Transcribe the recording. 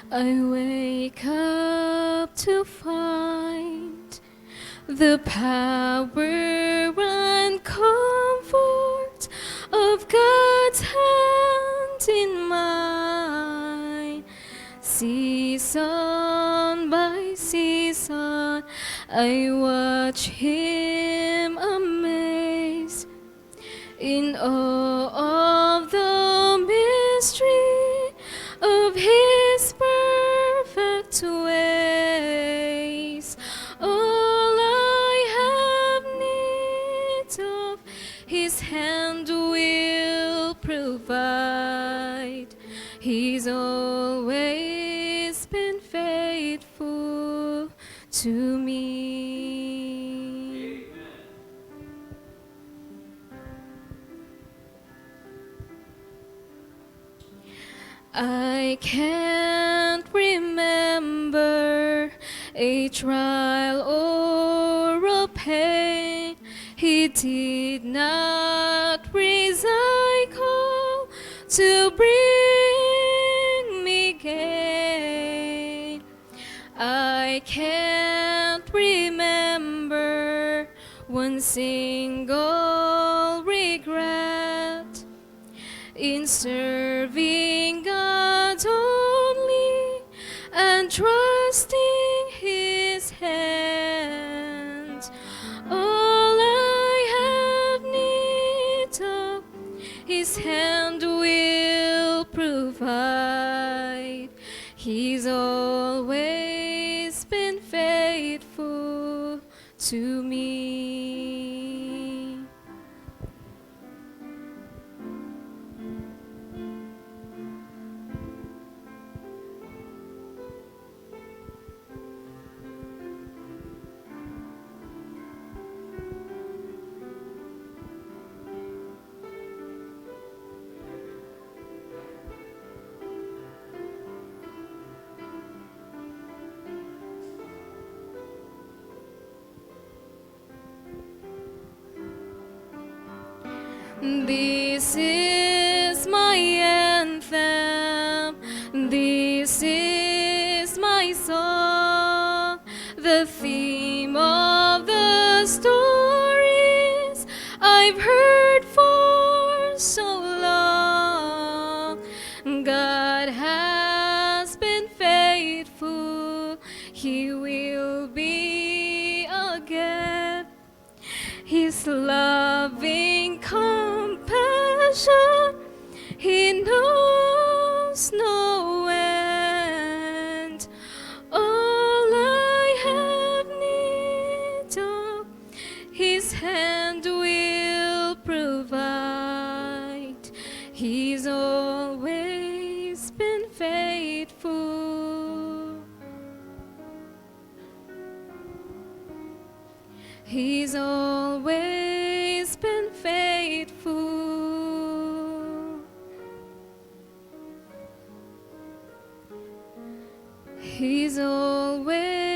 I wake up to find the power and comfort of God's hand in mine. Season by season, I watch Him amazed in awe of the mystery of His perfect ways. All I have need of, His hand will provide. He's always been faithful to me. I can't remember a trial or a pain He did not recycle to bring me gain. I can't remember one single regret in serving God only and trusting His hand. All I have need of, His hand will provide. He's always been faithful to me. This is my anthem, this is my song, the theme of the stories I've heard for so long. God has been faithful, He will be again. His loving compassion, He knows no end. All I have need of, His hand will provide. He's always been faithful. He's always been faithful. He's always